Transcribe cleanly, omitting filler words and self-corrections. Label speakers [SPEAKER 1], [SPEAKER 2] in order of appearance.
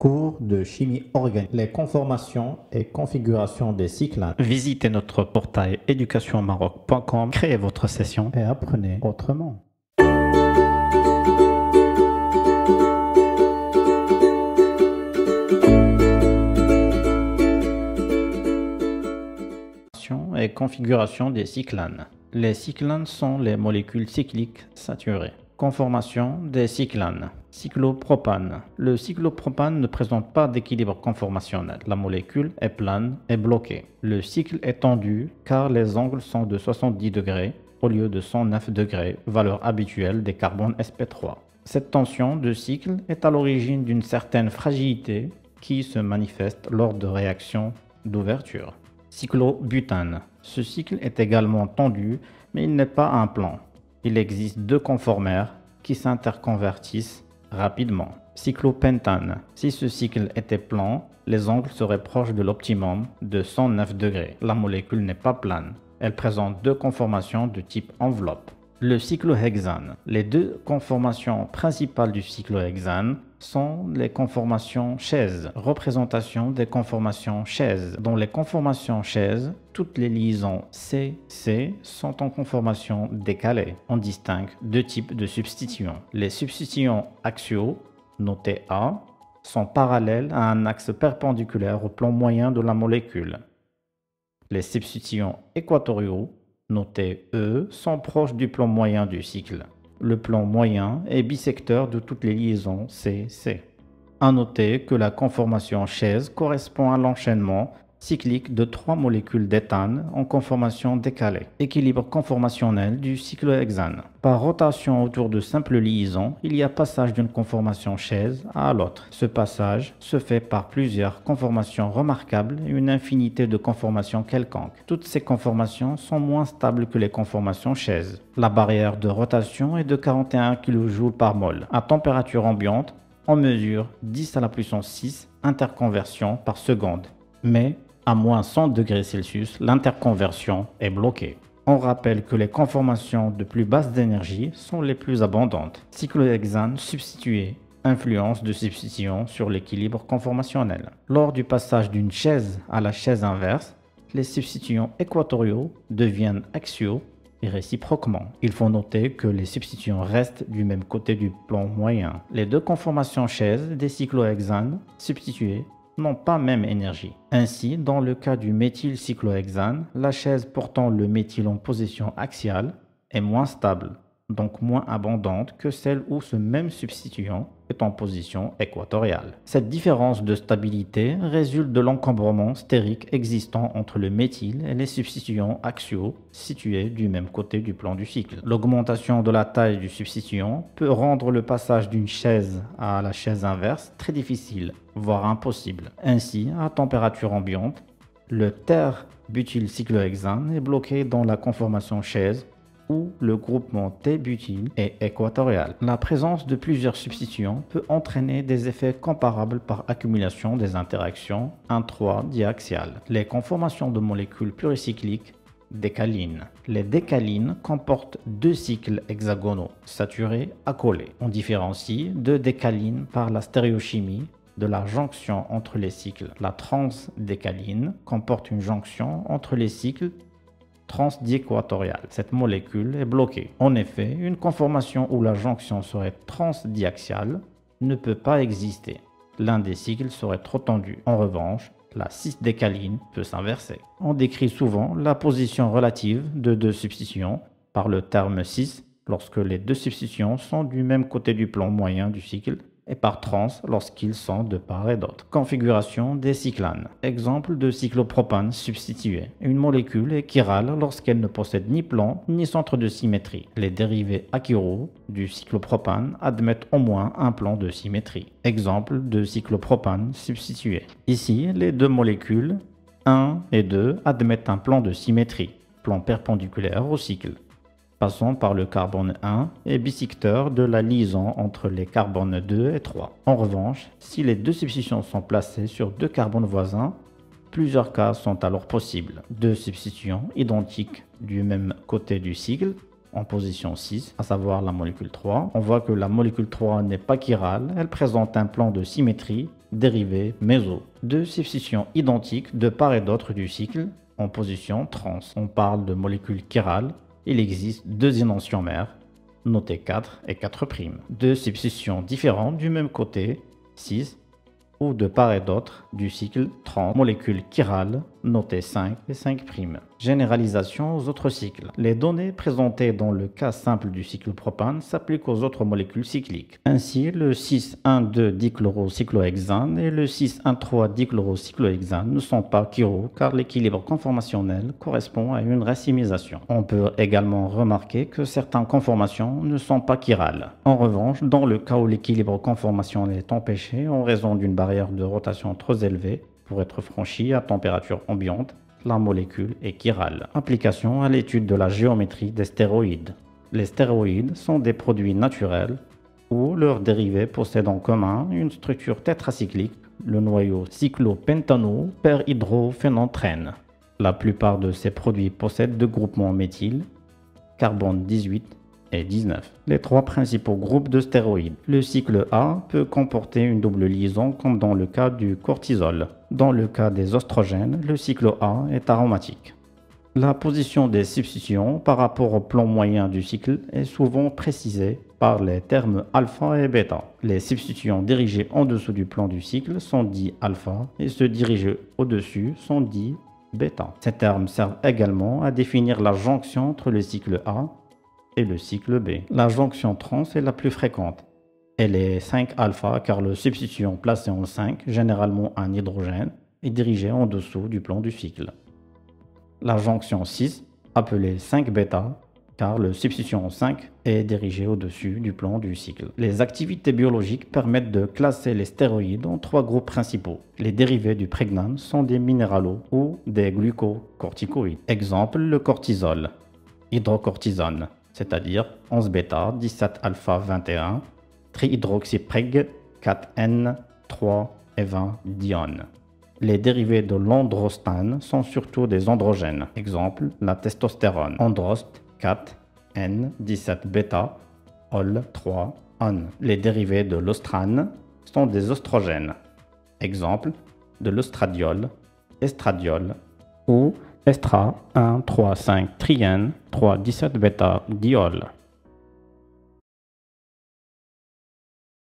[SPEAKER 1] Cours de chimie organique, les conformations et configurations des cyclanes.
[SPEAKER 2] Visitez notre portail educationmaroc.com, créez votre session
[SPEAKER 1] Et apprenez autrement.
[SPEAKER 2] et configuration des cyclanes. Les cyclanes sont les molécules cycliques saturées. Conformation des cyclanes. Cyclopropane. Le cyclopropane ne présente pas d'équilibre conformationnel. La molécule est plane et bloquée. Le cycle est tendu car les angles sont de 70 degrés au lieu de 109 degrés, valeur habituelle des carbones sp3. Cette tension de cycle est à l'origine d'une certaine fragilité qui se manifeste lors de réactions d'ouverture. Cyclobutane. Ce cycle est également tendu, mais il n'est pas un plan. Il existe deux conformères qui s'interconvertissent rapidement. Cyclopentane. Si ce cycle était plan, les angles seraient proches de l'optimum de 109 degrés. La molécule n'est pas plane. Elle présente deux conformations de type enveloppe. Le cyclohexane. Les deux conformations principales du cyclohexane sont les conformations chaise. Représentation des conformations chaise. Dans les conformations chaise, toutes les liaisons C-C sont en conformation décalée. On distingue deux types de substituants. Les substituants axiaux, notés A, sont parallèles à un axe perpendiculaire au plan moyen de la molécule. Les substituants équatoriaux, notés E, sont proches du plan moyen du cycle. Le plan moyen est bisecteur de toutes les liaisons C-C. À noter que la conformation chaise correspond à l'enchaînement cyclique de trois molécules d'éthane en conformation décalée. Équilibre conformationnel du cyclohexane. Par rotation autour de simples liaisons, il y a passage d'une conformation chaise à l'autre. Ce passage se fait par plusieurs conformations remarquables et une infinité de conformations quelconques. Toutes ces conformations sont moins stables que les conformations chaises. La barrière de rotation est de 41 kJ par mol. À température ambiante, on mesure 10 à la puissance 6 interconversions par seconde. Mais à moins 100 degrés Celsius, l'interconversion est bloquée. On rappelle que les conformations de plus basse énergie sont les plus abondantes. Cyclohexane substitué. Influence de substitution sur l'équilibre conformationnel. Lors du passage d'une chaise à la chaise inverse, les substituants équatoriaux deviennent axiaux et réciproquement. Il faut noter que les substituants restent du même côté du plan moyen. Les deux conformations chaises des cyclohexanes substitués n'ont pas même énergie. Ainsi, dans le cas du méthylcyclohexane, la chaise portant le méthyle en position axiale est moins stable, donc moins abondante que celle où ce même substituant est en position équatoriale. Cette différence de stabilité résulte de l'encombrement stérique existant entre le méthyle et les substituants axiaux situés du même côté du plan du cycle. L'augmentation de la taille du substituant peut rendre le passage d'une chaise à la chaise inverse très difficile, voire impossible. Ainsi, à température ambiante, le ter-butylcyclohexane est bloqué dans la conformation chaise où le groupement T-butyl est équatorial. La présence de plusieurs substituants peut entraîner des effets comparables par accumulation des interactions 1,3 diaxiales. Les conformations de molécules pluricycliques décalines. Les décalines comportent deux cycles hexagonaux saturés accolés. On différencie deux décalines par la stéréochimie de la jonction entre les cycles. La transdécaline comporte une jonction entre les cycles transdiéquatoriale. Cette molécule est bloquée. En effet, une conformation où la jonction serait transdiaxiale ne peut pas exister. L'un des cycles serait trop tendu. En revanche, la cisdécaline peut s'inverser. On décrit souvent la position relative de deux substituants par le terme cis lorsque les deux substituants sont du même côté du plan moyen du cycle et par trans lorsqu'ils sont de part et d'autre. Configuration des cyclanes. Exemple de cyclopropane substitué. Une molécule est chirale lorsqu'elle ne possède ni plan ni centre de symétrie. Les dérivés achiraux du cyclopropane admettent au moins un plan de symétrie. Exemple de cyclopropane substitué. Ici, les deux molécules 1 et 2 admettent un plan de symétrie, plan perpendiculaire au cycle, passant par le carbone 1 et bisecteur de la liaison entre les carbones 2 et 3. En revanche, si les deux substitutions sont placées sur deux carbones voisins, plusieurs cas sont alors possibles. Deux substituants identiques du même côté du cycle, en position 6, à savoir la molécule 3. On voit que la molécule 3 n'est pas chirale, elle présente un plan de symétrie, dérivés méso. Deux substitutions identiques de part et d'autre du cycle en position trans. On parle de molécules chirales. Il existe deux énantiomères, notés 4 et 4'. Deux substitutions différentes du même côté, 6, ou de part et d'autre du cycle 30, molécules chirales, notées 5 et 5'. Généralisation aux autres cycles. Les données présentées dans le cas simple du cyclopropane s'appliquent aux autres molécules cycliques. Ainsi, le 6,1,2-dichlorocyclohexane et le 6,1,3-dichlorocyclohexane ne sont pas chiro car l'équilibre conformationnel correspond à une racimisation. On peut également remarquer que certaines conformations ne sont pas chirales. En revanche, dans le cas où l'équilibre conformationnel est empêché en raison d'une barrière de rotation trop élevée pour être franchie à température ambiante, la molécule est chirale. Application à l'étude de la géométrie des stéroïdes. Les stéroïdes sont des produits naturels où leurs dérivés possèdent en commun une structure tétracyclique, le noyau cyclopentano-perhydrophénanthène. La plupart de ces produits possèdent deux groupements méthyl, carbone 18 et 19. Les trois principaux groupes de stéroïdes. Le cycle A peut comporter une double liaison comme dans le cas du cortisol. Dans le cas des oestrogènes, le cycle A est aromatique. La position des substitutions par rapport au plan moyen du cycle est souvent précisée par les termes alpha et bêta. Les substitutions dirigées en dessous du plan du cycle sont dits alpha et ceux dirigés au-dessus sont dits bêta. Ces termes servent également à définir la jonction entre le cycle A et le cycle B. La jonction trans est la plus fréquente. Elle est 5-alpha car la substitution placée en 5, généralement un hydrogène, est dirigée en dessous du plan du cycle. La jonction 6, appelée 5-bêta, car la substitution en 5 est dirigée au-dessus du plan du cycle. Les activités biologiques permettent de classer les stéroïdes en trois groupes principaux. Les dérivés du prégnane sont des minéralo ou des glucocorticoïdes. Exemple, le cortisol, hydrocortisone, c'est-à-dire 11-bêta, 17-alpha, 21, trihydroxypreg, 4N, 3 et 20 dione. Les dérivés de l'androstane sont surtout des androgènes. Exemple, la testostérone, androst, 4, N, 17-bêta, ol, 3, on. Les dérivés de l'ostrane sont des oestrogènes. Exemple, de l'ostradiol, estradiol ou estra 1, 3, 5, triène, 3, 17-bêta, diol.